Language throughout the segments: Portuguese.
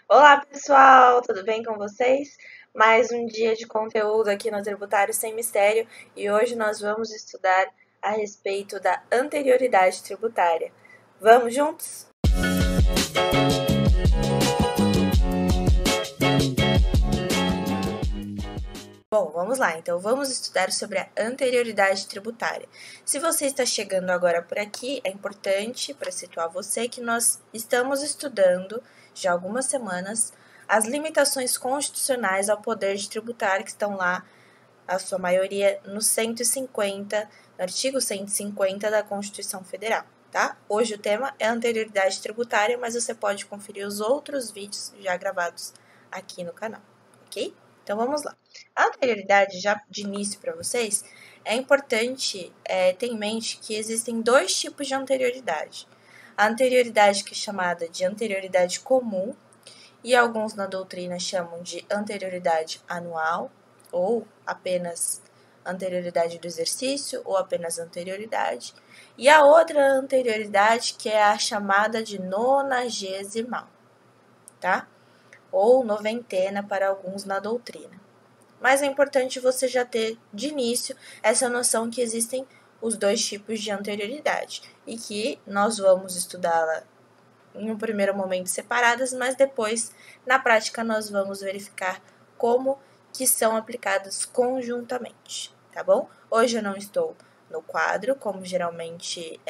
Olá, pessoal, tudo bem com vocês? Mais um dia de conteúdo aqui no Tributário Sem Mistério e hoje nós vamos estudar a respeito da anterioridade tributária. Vamos juntos? Bom, vamos lá. Então, vamos estudar sobre a anterioridade tributária. Se você está chegando agora por aqui, é importante para situar você que nós estamos estudando já há algumas semanas as limitações constitucionais ao poder de tributar que estão lá, a sua maioria, no 150, no artigo 150 da Constituição Federal, tá? Hoje o tema é anterioridade tributária, mas você pode conferir os outros vídeos já gravados aqui no canal, ok? Então vamos lá. A anterioridade, já de início para vocês, é importante ter em mente que existem dois tipos de anterioridade. A anterioridade que é chamada de anterioridade comum, e alguns na doutrina chamam de anterioridade anual, ou apenas anterioridade do exercício, ou apenas anterioridade. E a outra anterioridade que é a chamada de nonagesimal, tá? Ou noventena para alguns na doutrina. Mas é importante você já ter de início essa noção que existem os dois tipos de anterioridade e que nós vamos estudá-la em um primeiro momento separadas, mas depois, na prática, nós vamos verificar como que são aplicadas conjuntamente, tá bom? Hoje eu não estou no quadro, como geralmente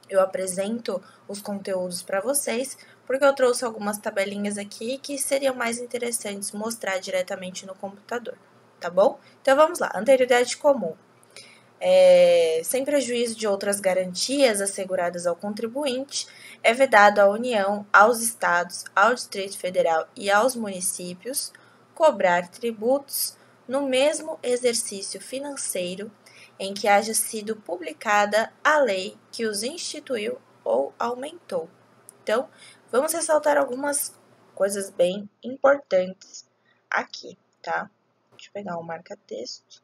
eu apresento os conteúdos para vocês, porque eu trouxe algumas tabelinhas aqui que seriam mais interessantes mostrar diretamente no computador, tá bom? Então vamos lá, anterioridade comum. Sem prejuízo de outras garantias asseguradas ao contribuinte, é vedado à União, aos Estados, ao Distrito Federal e aos municípios cobrar tributos no mesmo exercício financeiro em que haja sido publicada a lei que os instituiu ou aumentou. Então, vamos ressaltar algumas coisas bem importantes aqui, tá? Deixa eu pegar um marca-texto.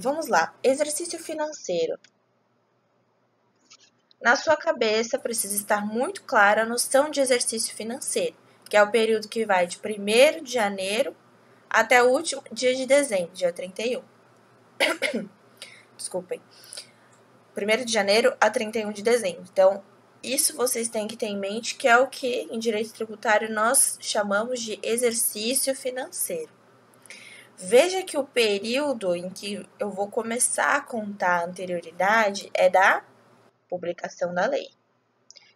Vamos lá. Exercício financeiro. Na sua cabeça precisa estar muito clara a noção de exercício financeiro, que é o período que vai de 1º de janeiro até o último dia de dezembro, dia 31. Desculpem. 1º de janeiro a 31 de dezembro. Então, isso vocês têm que ter em mente, que é o que em direito tributário nós chamamos de exercício financeiro. Veja que o período em que eu vou começar a contar a anterioridade é da publicação da lei.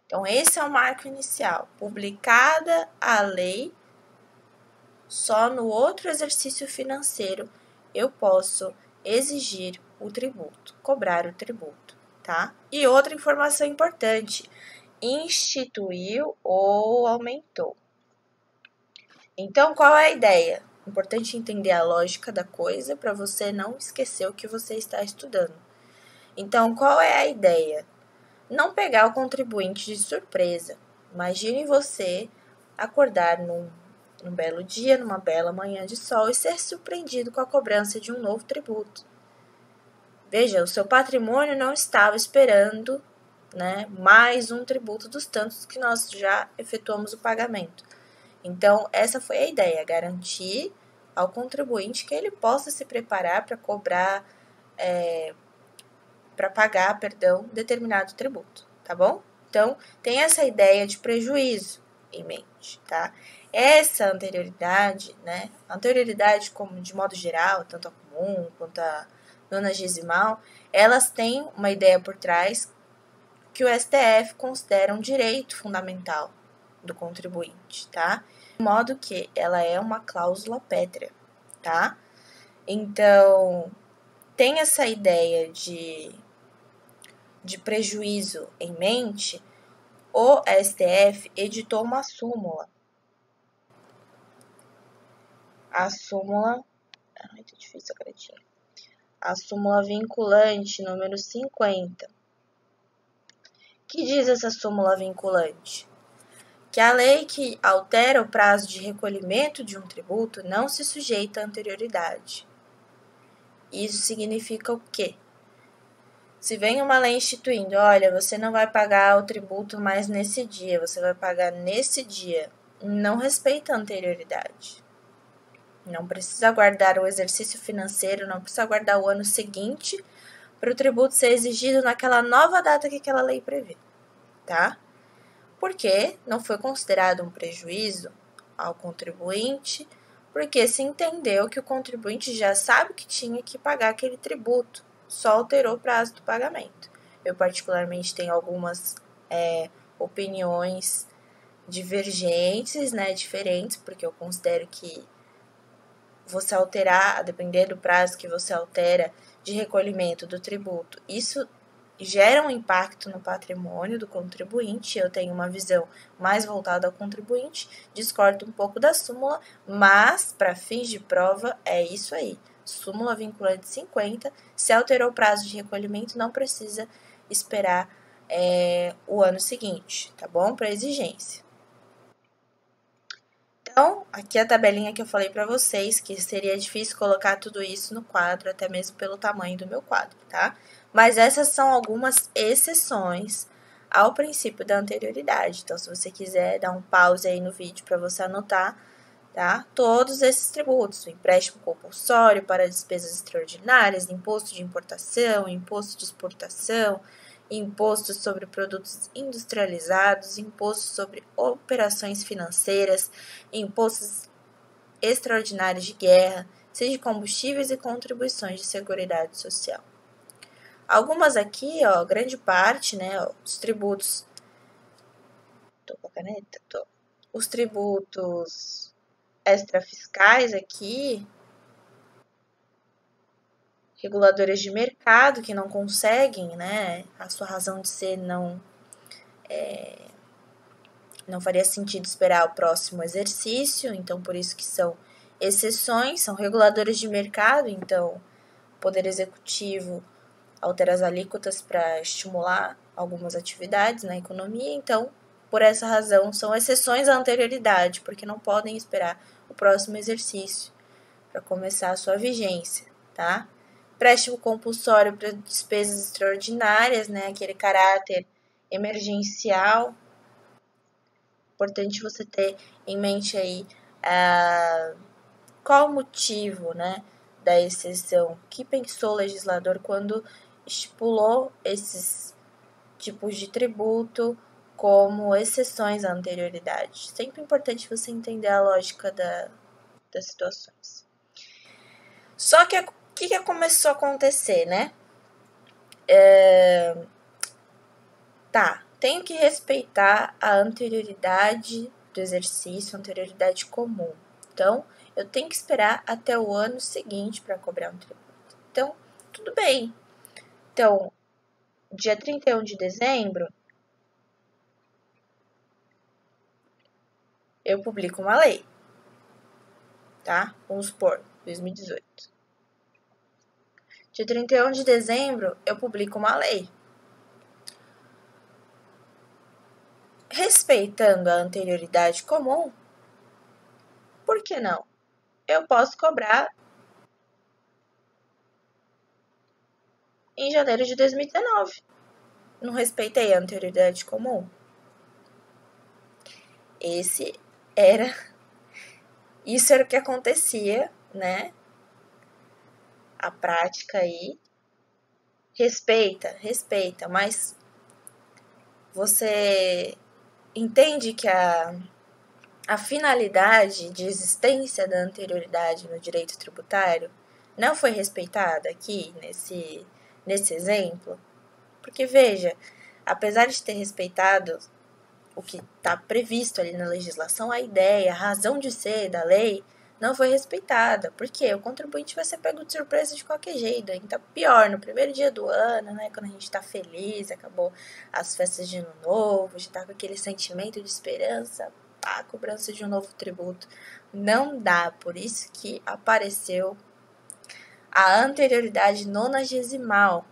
Então, esse é o marco inicial. Publicada a lei, só no outro exercício financeiro eu posso exigir o tributo, cobrar o tributo, tá? E outra informação importante, instituiu ou aumentou. Então, qual é a ideia? Importante entender a lógica da coisa para você não esquecer o que você está estudando. Então, qual é a ideia? Não pegar o contribuinte de surpresa. Imagine você acordar num belo dia, numa bela manhã de sol e ser surpreendido com a cobrança de um novo tributo. Veja, o seu patrimônio não estava esperando, né, mais um tributo dos tantos que nós já efetuamos o pagamento. Então, essa foi a ideia, garantir ao contribuinte que ele possa se preparar para cobrar, para pagar, determinado tributo, tá bom? Então, tem essa ideia de prejuízo em mente, tá? Essa anterioridade, né? A anterioridade, como de modo geral, tanto a comum quanto a nonagesimal, elas têm uma ideia por trás que o STF considera um direito fundamental do contribuinte, tá? De modo que ela é uma cláusula pétrea, tá? Então, tem essa ideia de prejuízo em mente, o STF editou uma súmula. A súmula... Ai, tá difícil a caretinha. A súmula vinculante número 50. Que diz essa súmula vinculante? Que a lei que altera o prazo de recolhimento de um tributo não se sujeita à anterioridade. Isso significa o quê? Se vem uma lei instituindo, olha, você não vai pagar o tributo mais nesse dia, você vai pagar nesse dia, não respeita a anterioridade. Não precisa aguardar o exercício financeiro, não precisa aguardar o ano seguinte para o tributo ser exigido naquela nova data que aquela lei prevê, tá? Porque não foi considerado um prejuízo ao contribuinte, porque se entendeu que o contribuinte já sabe que tinha que pagar aquele tributo, só alterou o prazo do pagamento. Eu, particularmente, tenho algumas opiniões divergentes, né, diferentes, porque eu considero que você alterar, a depender do prazo que você altera de recolhimento do tributo, isso gera um impacto no patrimônio do contribuinte. Eu tenho uma visão mais voltada ao contribuinte, discordo um pouco da súmula, mas para fins de prova é isso aí. Súmula vinculante 50, se alterou o prazo de recolhimento, não precisa esperar o ano seguinte, tá bom? Para exigência. Então, aqui a tabelinha que eu falei para vocês, que seria difícil colocar tudo isso no quadro, até mesmo pelo tamanho do meu quadro, tá? Mas essas são algumas exceções ao princípio da anterioridade. Então, se você quiser dar um pause aí no vídeo para você anotar, tá? Todos esses tributos, o empréstimo compulsório para despesas extraordinárias, imposto de importação, imposto de exportação, imposto sobre produtos industrializados, imposto sobre operações financeiras, impostos extraordinários de guerra, seja de combustíveis e contribuições de seguridade social. Algumas aqui, ó, grande parte, né, ó, os tributos. Tô com a caneta? Tô. Os tributos extrafiscais aqui, reguladoras de mercado que não conseguem, né, a sua razão de ser não faria sentido esperar o próximo exercício, então por isso que são exceções, são reguladores de mercado, então o Poder Executivo altera as alíquotas para estimular algumas atividades na economia, então por essa razão são exceções à anterioridade, porque não podem esperar o próximo exercício para começar a sua vigência, tá? Empréstimo compulsório para despesas extraordinárias, né, aquele caráter emergencial. Importante você ter em mente aí qual o motivo, né, da exceção, que pensou o legislador quando estipulou esses tipos de tributo como exceções à anterioridade. Sempre importante você entender a lógica das situações. Só que o que começou a acontecer, né? Tenho que respeitar a anterioridade do exercício, a anterioridade comum. Então, eu tenho que esperar até o ano seguinte para cobrar um tributo. Então, tudo bem. Então, dia 31 de dezembro, eu publico uma lei, tá? Vamos supor, 2018. Dia 31 de dezembro, eu publico uma lei. Respeitando a anterioridade comum, por que não? Eu posso cobrar em janeiro de 2019. Não respeitei a anterioridade comum? Isso era o que acontecia, né? A prática aí. Respeita, mas você entende que a finalidade de existência da anterioridade no direito tributário não foi respeitada aqui nesse exemplo? Porque, veja, apesar de ter respeitado o que está previsto ali na legislação, a ideia, a razão de ser da lei não foi respeitada. Por quê? O contribuinte vai ser pego de surpresa de qualquer jeito. Ainda pior, no primeiro dia do ano, né, quando a gente está feliz, acabou as festas de ano novo, já está com aquele sentimento de esperança, a cobrança de um novo tributo. Não dá, por isso que apareceu a anterioridade nonagesimal.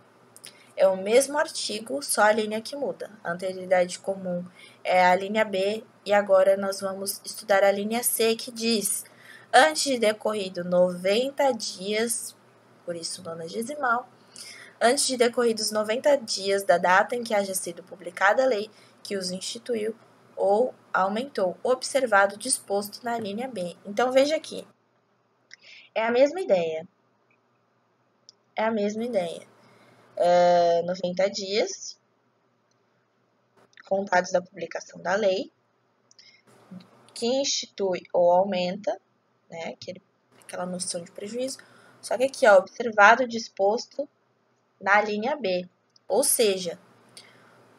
É o mesmo artigo, só a linha que muda. A anterioridade comum é a linha B e agora nós vamos estudar a linha C, que diz: antes de decorrido 90 dias, por isso nonagesimal, antes de decorridos 90 dias da data em que haja sido publicada a lei que os instituiu ou aumentou, observado o disposto na linha B. Então, veja aqui. É a mesma ideia. 90 dias, contados da publicação da lei, que institui ou aumenta, né, aquela noção de prejuízo, só que aqui, ó, observado o disposto na linha B. Ou seja,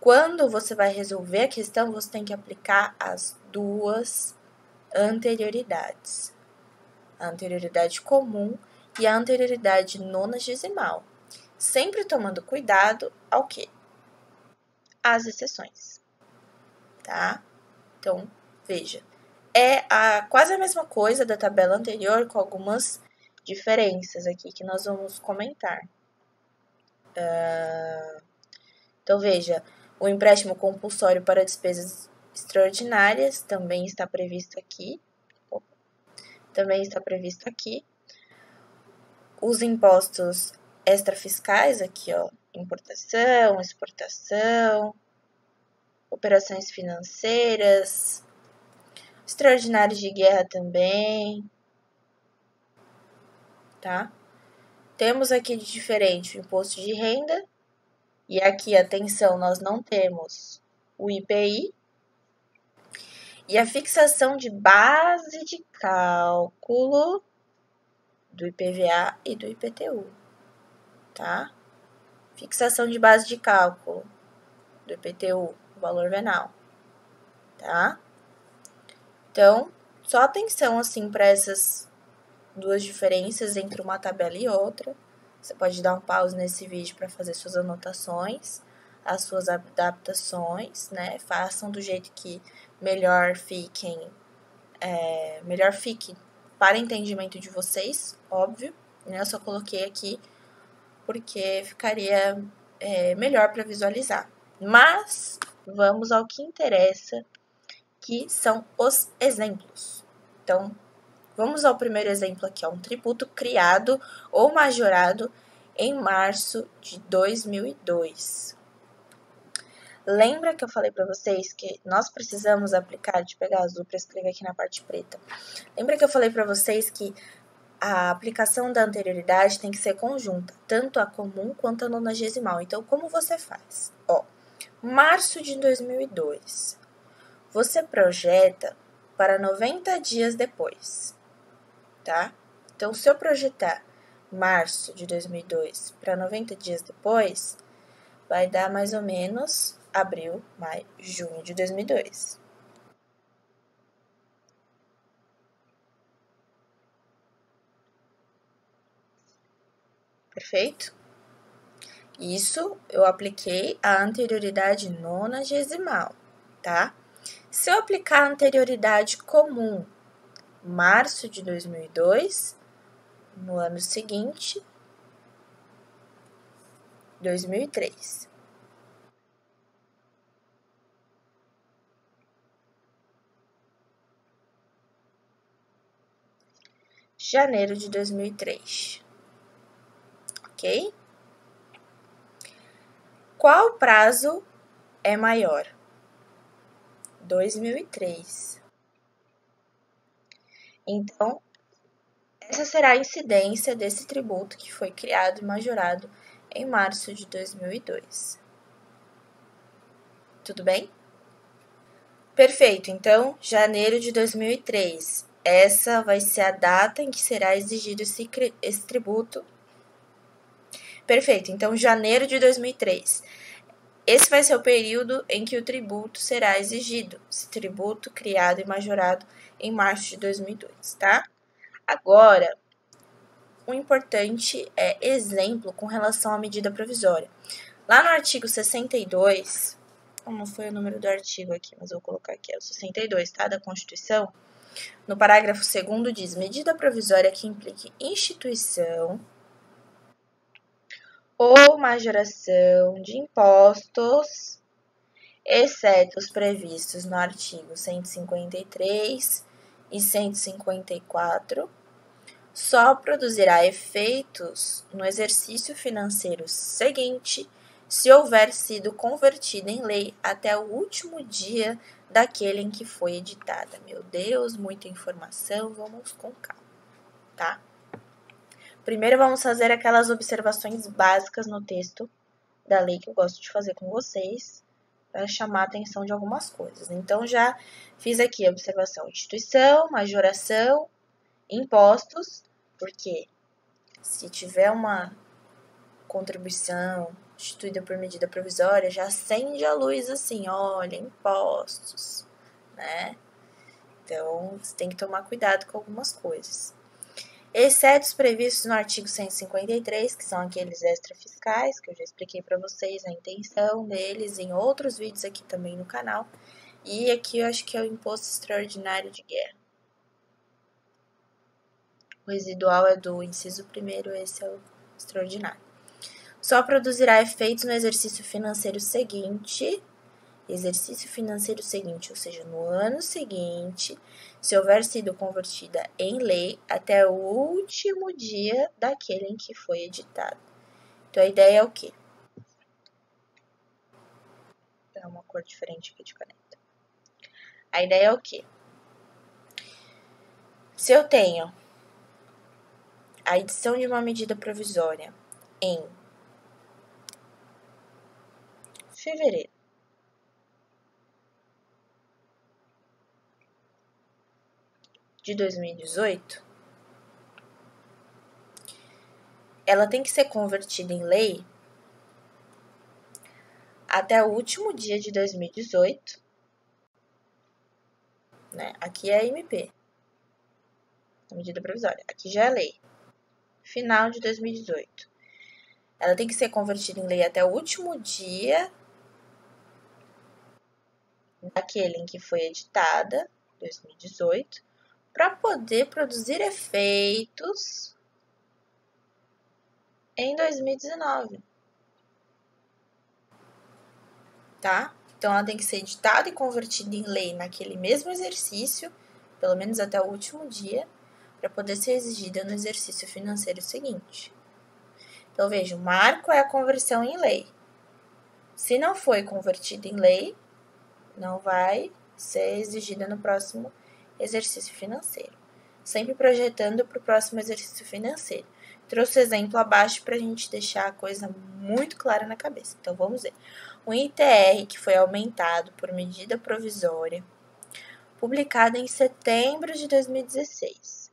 quando você vai resolver a questão, você tem que aplicar as duas anterioridades. A anterioridade comum e a anterioridade nonagesimal. Sempre tomando cuidado ao quê? As exceções. Tá? Então, veja. É quase a mesma coisa da tabela anterior, com algumas diferenças aqui que nós vamos comentar. Então, veja, o empréstimo compulsório para despesas extraordinárias também está previsto aqui. Os impostos extrafiscais aqui, ó, importação, exportação, operações financeiras, extraordinários de guerra também, tá? Temos aqui de diferente o imposto de renda, e aqui, atenção, nós não temos o IPI, e a fixação de base de cálculo do IPVA e do IPTU, tá? Fixação de base de cálculo do IPTU, o valor venal, tá? Então, só atenção, assim, para essas duas diferenças entre uma tabela e outra. Você pode dar um pause nesse vídeo para fazer suas anotações, as suas adaptações, né? Façam do jeito que melhor fique para entendimento de vocês, óbvio, né? Eu só coloquei aqui porque ficaria melhor para visualizar. Mas vamos ao que interessa, que são os exemplos. Então, vamos ao primeiro exemplo aqui, ó, um tributo criado ou majorado em março de 2002. Lembra que eu falei para vocês que nós precisamos aplicar, de pegar azul para escrever aqui na parte preta. Lembra que eu falei para vocês que a aplicação da anterioridade tem que ser conjunta, tanto a comum quanto a nonagesimal. Então, como você faz? Ó, março de 2002. Você projeta para 90 dias depois, tá? Então, se eu projetar março de 2002 para 90 dias depois, vai dar mais ou menos abril, maio, junho de 2002. Perfeito? Isso eu apliquei a anterioridade nonagesimal, tá? Se eu aplicar a anterioridade comum, março de 2002, no ano seguinte, 2003. Janeiro de 2003. Ok? Qual prazo é maior? 2003. Então, essa será a incidência desse tributo que foi criado e majorado em março de 2002. Tudo bem? Perfeito. Então, janeiro de 2003. Essa vai ser a data em que será exigido esse tributo. Perfeito. Então, janeiro de 2003. Esse vai ser o período em que o tributo será exigido. Esse tributo criado e majorado em março de 2002, tá? Agora, um importante exemplo com relação à medida provisória. Lá no artigo 62, não foi o número do artigo aqui, mas eu vou colocar aqui, é o 62, tá? Da Constituição. No parágrafo 2º diz, medida provisória que implique instituição ou majoração de impostos, exceto os previstos no artigo 153 e 154, só produzirá efeitos no exercício financeiro seguinte se houver sido convertida em lei até o último dia daquele em que foi editada. Meu Deus, muita informação, vamos com calma, tá? Primeiro vamos fazer aquelas observações básicas no texto da lei que eu gosto de fazer com vocês, para chamar a atenção de algumas coisas. Então, já fiz aqui a observação: instituição, majoração, impostos, porque se tiver uma contribuição instituída por medida provisória, já acende a luz assim, olha, impostos, né? Então, você tem que tomar cuidado com algumas coisas. Exceto os previstos no artigo 153, que são aqueles extrafiscais, que eu já expliquei para vocês a intenção deles em outros vídeos aqui também no canal. E aqui eu acho que é o imposto extraordinário de guerra. O residual é do inciso 1º, esse é o extraordinário. Só produzirá efeitos no exercício financeiro seguinte, ou seja, no ano seguinte, se houver sido convertida em lei até o último dia daquele em que foi editado. Então, a ideia é o quê? Vou dar uma cor diferente aqui de caneta. A ideia é o quê? Se eu tenho a edição de uma medida provisória em fevereiro, de 2018, ela tem que ser convertida em lei até o último dia de 2018, né? Aqui é a MP, a medida provisória. Aqui já é lei. Final de 2018. Ela tem que ser convertida em lei até o último dia daquele em que foi editada, 2018, para poder produzir efeitos em 2019. Tá? Então, ela tem que ser editada e convertida em lei naquele mesmo exercício, pelo menos até o último dia, para poder ser exigida no exercício financeiro seguinte. Então, veja, o marco é a conversão em lei. Se não foi convertida em lei, não vai ser exigida no próximo exercício financeiro. Sempre projetando para o próximo exercício financeiro. Trouxe exemplo abaixo para a gente deixar a coisa muito clara na cabeça. Então, vamos ver. O ITR, que foi aumentado por medida provisória, publicada em setembro de 2016.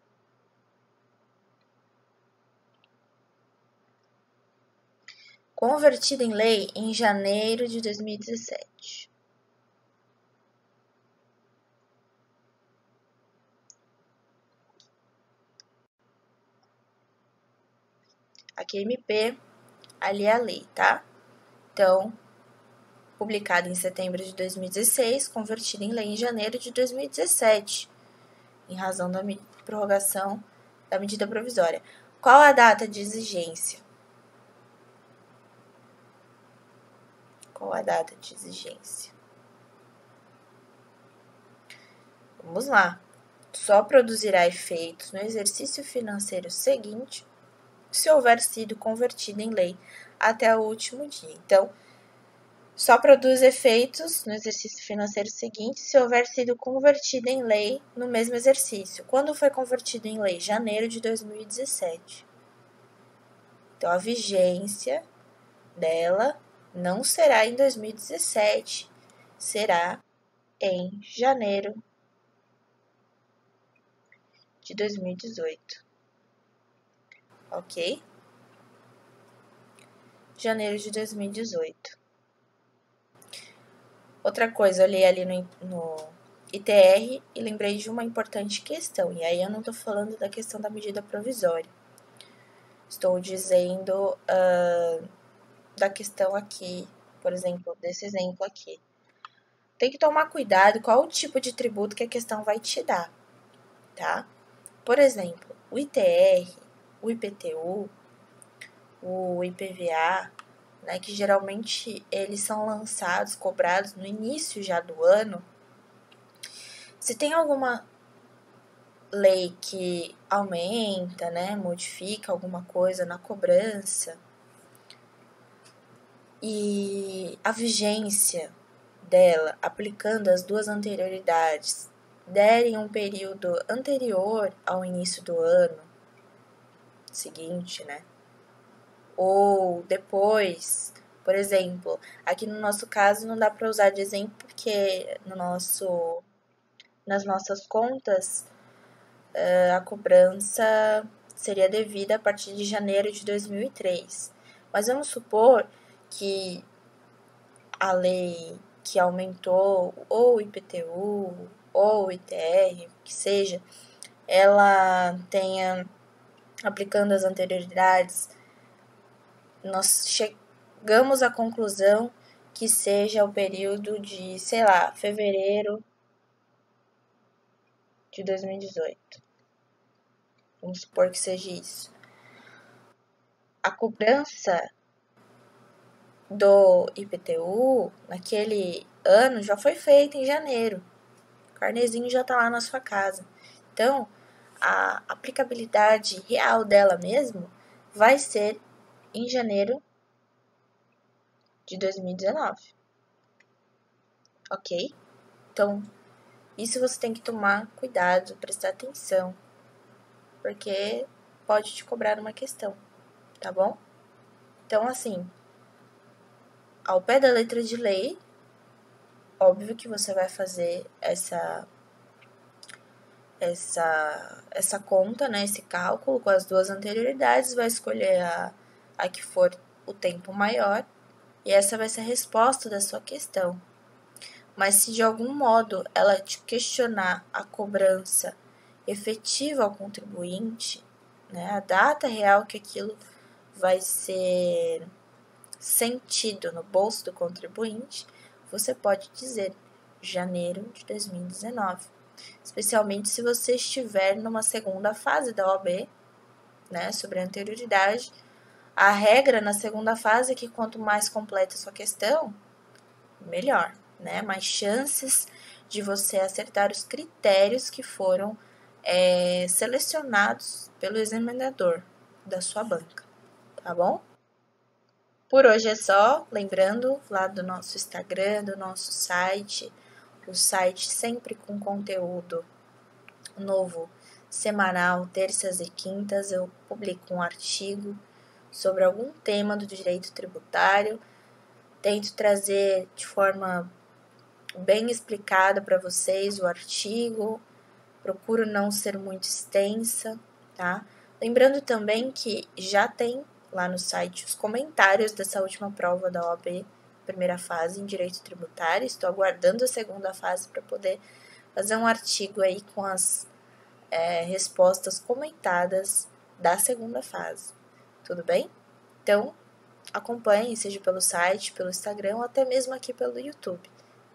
Convertida em lei em janeiro de 2017. Aqui é MP, ali é a lei, tá? Então, publicada em setembro de 2016, convertida em lei em janeiro de 2017, em razão da prorrogação da medida provisória. Qual a data de exigência? Qual a data de exigência? Vamos lá. Só produzirá efeitos no exercício financeiro seguinte se houver sido convertida em lei até o último dia. Então, só produz efeitos no exercício financeiro seguinte se houver sido convertida em lei no mesmo exercício. Quando foi convertida em lei? Janeiro de 2017. Então, a vigência dela não será em 2017, será em janeiro de 2018. Ok? Janeiro de 2018. Outra coisa, eu olhei ali no ITR e lembrei de uma importante questão. E aí eu não estou falando da questão da medida provisória. Estou dizendo da questão aqui, por exemplo, desse exemplo aqui. Tem que tomar cuidado qual o tipo de tributo que a questão vai te dar, tá? Por exemplo, o ITR, o IPTU, o IPVA, né, que geralmente eles são lançados, cobrados no início já do ano. Se tem alguma lei que aumenta, né, modifica alguma coisa na cobrança, e a vigência dela, aplicando as duas anterioridades, derem um período anterior ao início do ano seguinte, né? Ou depois, por exemplo, aqui no nosso caso não dá para usar de exemplo porque nas nossas contas a cobrança seria devida a partir de janeiro de 2003. Mas vamos supor que a lei que aumentou, ou o IPTU, ou o ITR, que seja, ela tenha, aplicando as anterioridades, nós chegamos à conclusão que seja o período de, sei lá, fevereiro de 2018. Vamos supor que seja isso. A cobrança do IPTU naquele ano já foi feita em janeiro. O carnezinho já está lá na sua casa. Então, a aplicabilidade real dela mesmo vai ser em janeiro de 2019. Ok? Então, isso você tem que tomar cuidado, prestar atenção, porque pode te cobrar uma questão, tá bom? Então, assim, ao pé da letra de lei, óbvio que você vai fazer essa conta, né, esse cálculo com as duas anterioridades, vai escolher a que for o tempo maior, e essa vai ser a resposta da sua questão. Mas se de algum modo ela te questionar a cobrança efetiva ao contribuinte, né, a data real que aquilo vai ser sentido no bolso do contribuinte, você pode dizer janeiro de 2019. Especialmente se você estiver numa segunda fase da OAB, né, sobre a anterioridade. A regra na segunda fase é que quanto mais completa a sua questão, melhor, né? Mais chances de você acertar os critérios que foram selecionados pelo examinador da sua banca, tá bom? Por hoje é só, lembrando lá do nosso Instagram, do nosso site, o site sempre com conteúdo novo semanal, terças e quintas, eu publico um artigo sobre algum tema do direito tributário, tento trazer de forma bem explicada para vocês o artigo, procuro não ser muito extensa, tá? Lembrando também que já tem lá no site os comentários dessa última prova da OAB, primeira fase em direito tributário, estou aguardando a segunda fase para poder fazer um artigo aí com as respostas comentadas da segunda fase, tudo bem? Então, acompanhe, seja pelo site, pelo Instagram ou até mesmo aqui pelo YouTube,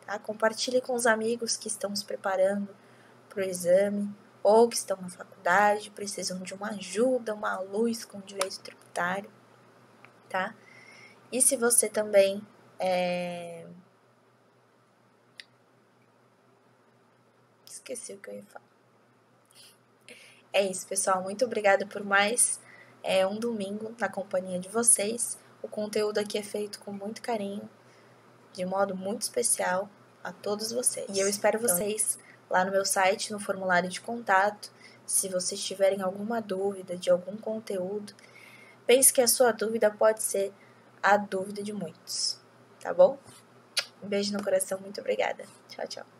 tá? Compartilhe com os amigos que estão se preparando para o exame ou que estão na faculdade, precisam de uma ajuda, uma luz com direito tributário, tá? E se você também esqueci o que eu ia falar. É isso, pessoal. Muito obrigada por mais um domingo na companhia de vocês. O conteúdo aqui é feito com muito carinho, de modo muito especial a todos vocês. E eu espero vocês lá no meu site, no formulário de contato. Se vocês tiverem alguma dúvida de algum conteúdo, pense que a sua dúvida pode ser a dúvida de muitos, tá bom? Um beijo no coração, muito obrigada. Tchau, tchau.